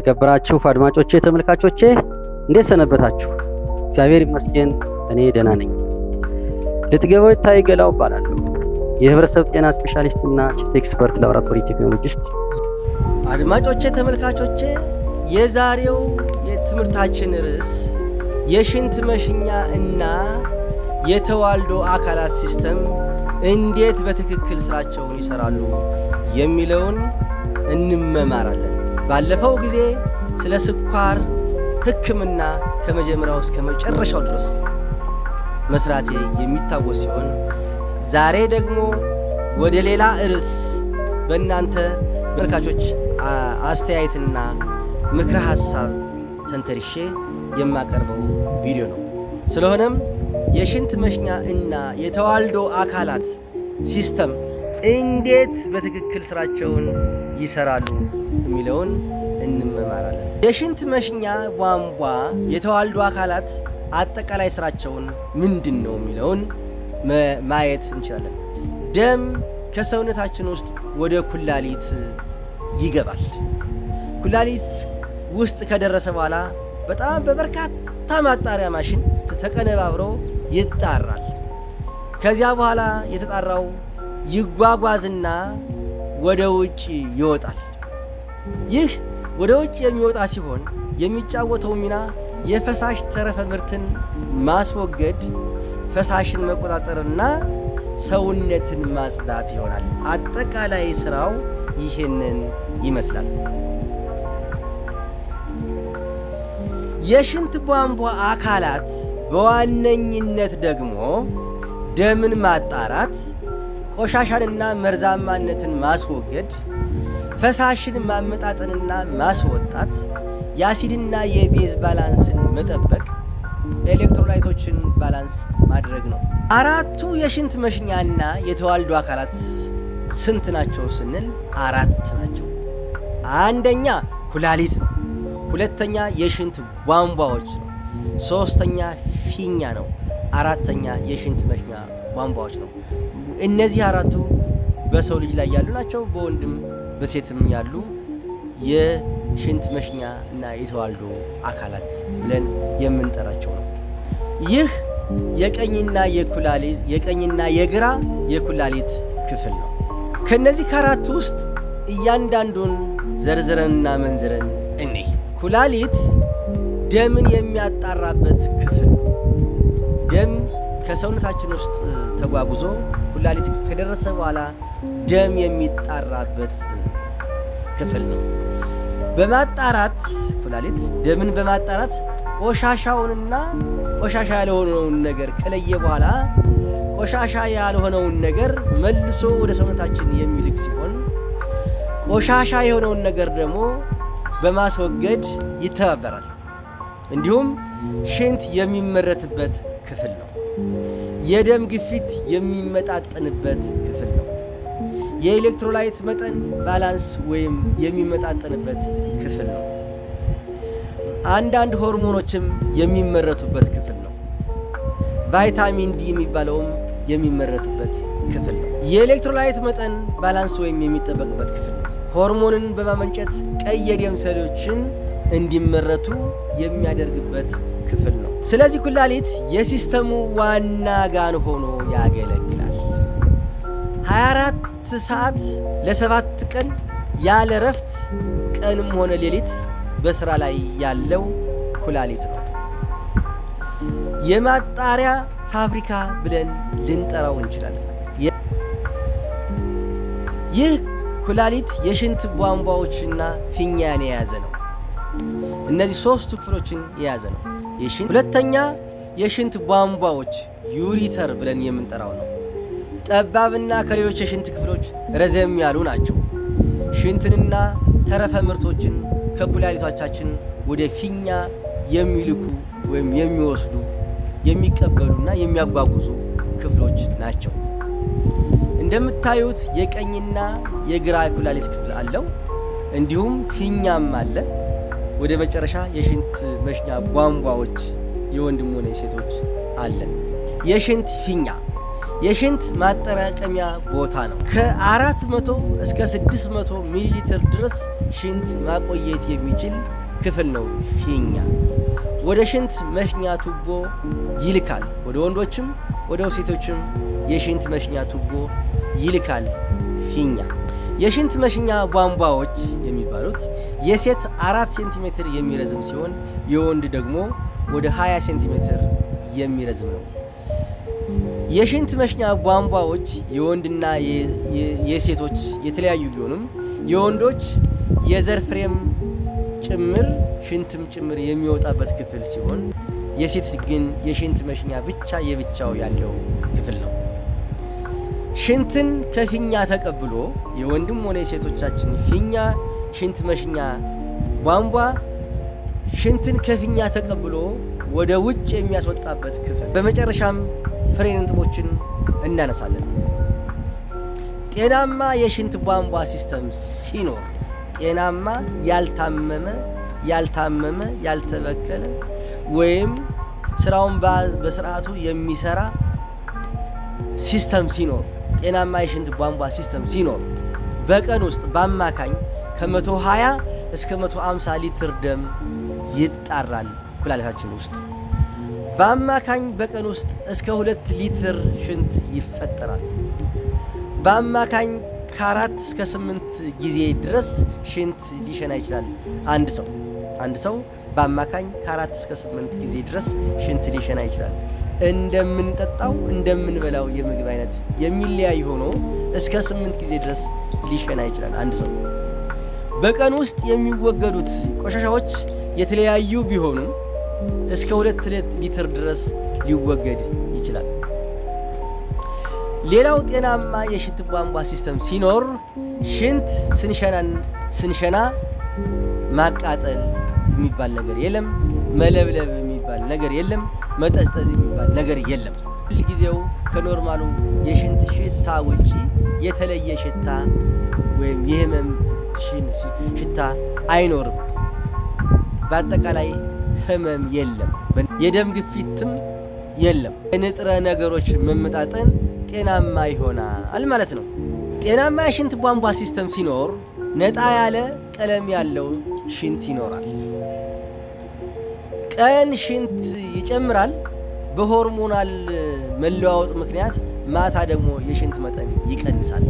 የተከበራችሁ አድማጮቼ ተመልካቾቼ እንዴት ሰነበታችሁ? እግዚአብሔር ይመስገን እኔ ደህና ነኝ። ልትገበው ታይገላው እባላለሁ። የህብረተሰብ ጤና ስፔሻሊስትና ቺፍ ኤክስፐርት ላቦራቶሪ ቴክኖሎጂስት። አድማጮቼ ተመልካቾቼ የዛሬው የትምህርታችን ርዕስ የሽንት መሽኛ እና የተዋልዶ አካላት ሲስተም እንዴት በትክክል ስራቸውን ይሰራሉ የሚለውን እንመማራለን። ባለፈው ጊዜ ስለ ስኳር ሕክምና ከመጀመሪያው እስከ መጨረሻው ድረስ መስራቴ የሚታወስ ሲሆን ዛሬ ደግሞ ወደ ሌላ ርዕስ በእናንተ ተመልካቾች አስተያየትና ምክረ ሐሳብ ተንተርሼ የማቀርበው ቪዲዮ ነው። ስለሆነም የሽንት መሽኛ እና የተዋልዶ አካላት ሲስተም እንዴት በትክክል ስራቸውን ይሰራሉ የሚለውን እንመማራለን። የሽንት መሽኛ ቧንቧ የተዋልዶ አካላት አጠቃላይ ስራቸውን ምንድን ነው የሚለውን ማየት እንችላለን። ደም ከሰውነታችን ውስጥ ወደ ኩላሊት ይገባል። ኩላሊት ውስጥ ከደረሰ በኋላ በጣም በበርካታ ማጣሪያ ማሽን ተቀነባብሮ ይጣራል። ከዚያ በኋላ የተጣራው ይጓጓዝና ወደ ውጭ ይወጣል። ይህ ወደ ውጭ የሚወጣ ሲሆን የሚጫወተው ሚና የፈሳሽ ተረፈ ምርትን ማስወገድ፣ ፈሳሽን መቆጣጠርና ሰውነትን ማጽዳት ይሆናል። አጠቃላይ ስራው ይሄንን ይመስላል። የሽንት ቧንቧ አካላት በዋነኝነት ደግሞ ደምን ማጣራት፣ ቆሻሻንና መርዛማነትን ማስወገድ፣ ፈሳሽን ማመጣጠንና ማስወጣት፣ የአሲድና የቤዝ ባላንስን መጠበቅ፣ ኤሌክትሮላይቶችን ባላንስ ማድረግ ነው። አራቱ የሽንት መሽኛና የተዋልዶ አካላት ስንት ናቸው ስንል 4 ናቸው። አንደኛ ኩላሊት ነው። ሁለተኛ የሽንት ቧንቧዎች ነው። ሶስተኛ ፊኛ ነው። አራተኛ የሽንት መሽኛ ቧንቧዎች ነው። እነዚህ አራቱ በሰው ልጅ ላይ ያሉ ናቸው። በወንድም በሴትም ያሉ የሽንት መሽኛ እና የተዋልዶ አካላት ብለን የምንጠራቸው ነው። ይህ የቀኝና የግራ የኩላሊት ክፍል ነው። ከነዚህ ከአራቱ ውስጥ እያንዳንዱን ዘርዝረንና መንዝረን እንይ። ኩላሊት ደምን የሚያጣራበት ክፍል ነው። ደም ከሰውነታችን ውስጥ ተጓጉዞ ኩላሊት ከደረሰ በኋላ ደም የሚጣራበት ክፍል ነው። በማጣራት ኩላሊት ደምን በማጣራት ቆሻሻውንና ቆሻሻ ያልሆነውን ነገር ከለየ በኋላ ቆሻሻ ያልሆነውን ነገር መልሶ ወደ ሰውነታችን የሚልክ ሲሆን ቆሻሻ የሆነውን ነገር ደግሞ በማስወገድ ይተባበራል። እንዲሁም ሽንት የሚመረትበት ክፍል ነው። የደም ግፊት የሚመጣጠንበት ክፍል ነው። የኤሌክትሮላይት መጠን ባላንስ ወይም የሚመጣጠንበት ክፍል ነው። አንዳንድ ሆርሞኖችም የሚመረቱበት ክፍል ነው። ቫይታሚን ዲ የሚባለውም የሚመረትበት ክፍል ነው። የኤሌክትሮላይት መጠን ባላንስ ወይም የሚጠበቅበት ክፍል ነው። ሆርሞንን በማመንጨት ቀይ የደም ሴሎችን እንዲመረቱ የሚያደርግበት ክፍል ነው። ስለዚህ ኩላሊት የሲስተሙ ዋና ጋን ሆኖ ያገለግላል። 24 ሰዓት ለ7 ቀን ያለ ረፍት ቀንም ሆነ ሌሊት በስራ ላይ ያለው ኩላሊት ነው። የማጣሪያ ፋብሪካ ብለን ልንጠራው እንችላለን። ይህ ኩላሊት የሽንት ቧንቧዎችና ፊኛን የያዘ ነው። እነዚህ 3ቱ ክፍሎችን የያዘ ነው። ሁለተኛ የሽንት ቧንቧዎች ዩሪተር ብለን የምንጠራው ነው። ጠባብና ከሌሎች የሽንት ክፍሎች ረዘም ያሉ ናቸው። ሽንትንና ተረፈ ምርቶችን ከኩላሊቶቻችን ወደ ፊኛ የሚልኩ ወይም የሚወስዱ የሚቀበሉና የሚያጓጉዙ ክፍሎች ናቸው። እንደምታዩት የቀኝና የግራ ኩላሊት ክፍል አለው። እንዲሁም ፊኛም አለ። ወደ መጨረሻ የሽንት መሽኛ ቧንቧዎች የወንድም ሆነ የሴቶች አለን። የሽንት ፊኛ የሽንት ማጠራቀሚያ ቦታ ነው። ከ400 እስከ 600 ሚሊ ሊትር ድረስ ሽንት ማቆየት የሚችል ክፍል ነው ፊኛ። ወደ ሽንት መሽኛ ቱቦ ይልካል። ወደ ወንዶችም ወደ ሴቶችም የሽንት መሽኛ ቱቦ ይልካል ፊኛ። የሽንት መሽኛ ቧንቧዎች የሚባሉት የሴት 4 ሴንቲሜትር የሚረዝም ሲሆን የወንድ ደግሞ ወደ 20 ሴንቲሜትር የሚረዝም ነው። የሽንት መሽኛ ቧንቧዎች የወንድና የሴቶች የተለያዩ ቢሆኑም የወንዶች የዘር ፍሬም ጭምር ሽንትም ጭምር የሚወጣበት ክፍል ሲሆን የሴት ግን የሽንት መሽኛ ብቻ የብቻው ያለው ክፍል ነው። ሽንትን ከፊኛ ተቀብሎ የወንድም ሆነ የሴቶቻችን ፊኛ ሽንት መሽኛ ቧንቧ ሽንትን ከፊኛ ተቀብሎ ወደ ውጭ የሚያስወጣበት ክፍል። በመጨረሻም ፍሬ ነጥቦችን እናነሳለን። ጤናማ የሽንት ቧንቧ ሲስተም ሲኖር ጤናማ ያልታመመ ያልተበከለ ወይም ስራውን በስርዓቱ የሚሰራ ሲስተም ሲኖር ጤናማ የሽንት ቧንቧ ሲስተም ሲኖር በቀን ውስጥ በአማካኝ ከ120 እስከ 150 ሊትር ደም ይጣራል ኩላሊታችን ውስጥ። በአማካኝ በቀን ውስጥ እስከ 2 ሊትር ሽንት ይፈጠራል። በአማካኝ ከ4 እስከ 8 ጊዜ ድረስ ሽንት ሊሸና ይችላል አንድ ሰው በአማካኝ ከ4 እስከ 8 ጊዜ ድረስ ሽንት ሊሸና ይችላል። እንደምንጠጣው እንደምንበላው የምግብ አይነት የሚለያይ ሆኖ እስከ 8 ጊዜ ድረስ ሊሸና ይችላል አንድ ሰው። በቀን ውስጥ የሚወገዱት ቆሻሻዎች የተለያዩ ቢሆኑም እስከ 2 ሊትር ድረስ ሊወገድ ይችላል። ሌላው ጤናማ የሽንት ቧንቧ ሲስተም ሲኖር ሽንት ስንሸና ማቃጠል የሚባል ነገር የለም። መለብለብ የሚባል ነገር የለም። መጠዝጠዝ የሚባል ነገር የለም። ሁልጊዜው ከኖርማሉ የሽንት ሽታ ውጪ የተለየ ሽታ ወይም የህመም ሽታ አይኖርም። በአጠቃላይ ህመም የለም። የደም ግፊትም የለም። የንጥረ ነገሮች መመጣጠን ጤናማ ይሆናል ማለት ነው። ጤናማ የሽንት ቧንቧ ሲስተም ሲኖር ነጣ ያለ ቀለም ያለው ሽንት ይኖራል። ቀን ሽንት ይጨምራል በሆርሞናል መለዋወጥ ምክንያት፣ ማታ ደግሞ የሽንት መጠን ይቀንሳል።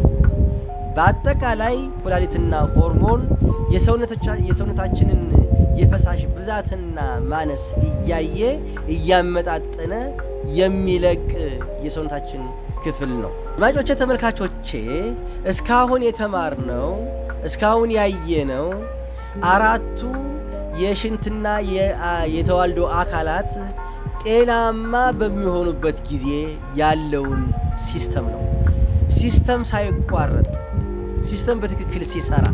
በአጠቃላይ ኩላሊትና ሆርሞን የሰውነታችንን የፈሳሽ ብዛትና ማነስ እያመጣጠነ የሚለቅ የሰውነታችን ክፍል ነው። አድማጮቼ፣ ተመልካቾቼ እስካሁን የተማርነው እስካሁን ያየነው አራቱ የሽንትና የተዋልዶ አካላት ጤናማ በሚሆኑበት ጊዜ ያለውን ሲስተም ነው። ሲስተም ሳይቋረጥ ሲስተም በትክክል ሲሰራ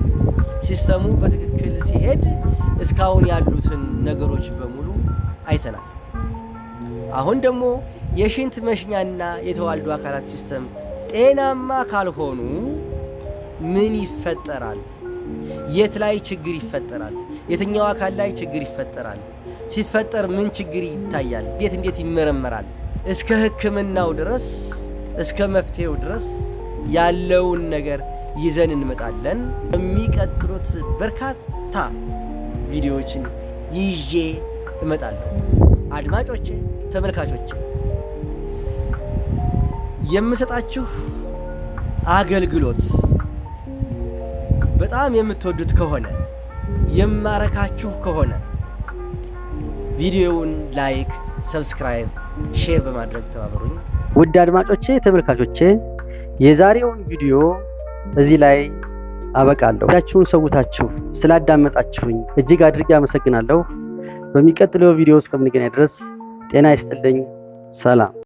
ሲስተሙ በትክክል ሲሄድ እስካሁን ያሉትን ነገሮች በሙሉ አይተናል። አሁን ደግሞ የሽንት መሽኛና የተዋልዶ አካላት ሲስተም ጤናማ ካልሆኑ ምን ይፈጠራል? የት ላይ ችግር ይፈጠራል? የትኛው አካል ላይ ችግር ይፈጠራል? ሲፈጠር ምን ችግር ይታያል? እንዴት ይመረመራል? እስከ ሕክምናው ድረስ እስከ መፍትሄው ድረስ ያለውን ነገር ይዘን እንመጣለን። የሚቀጥሉት በርካታ ቪዲዮዎችን ይዤ እመጣለሁ። አድማጮቼ፣ ተመልካቾቼ የምሰጣችሁ አገልግሎት በጣም የምትወዱት ከሆነ የማረካችሁ ከሆነ ቪዲዮውን ላይክ፣ ሰብስክራይብ፣ ሼር በማድረግ ተባበሩኝ። ውድ አድማጮቼ፣ ተመልካቾቼ የዛሬውን ቪዲዮ እዚህ ላይ አበቃለሁ። ያችሁን ሰውታችሁ ስላዳመጣችሁኝ እጅግ አድርጌ አመሰግናለሁ። በሚቀጥለው ቪዲዮ እስከምንገናኝ ድረስ ጤና ይስጥልኝ። ሰላም።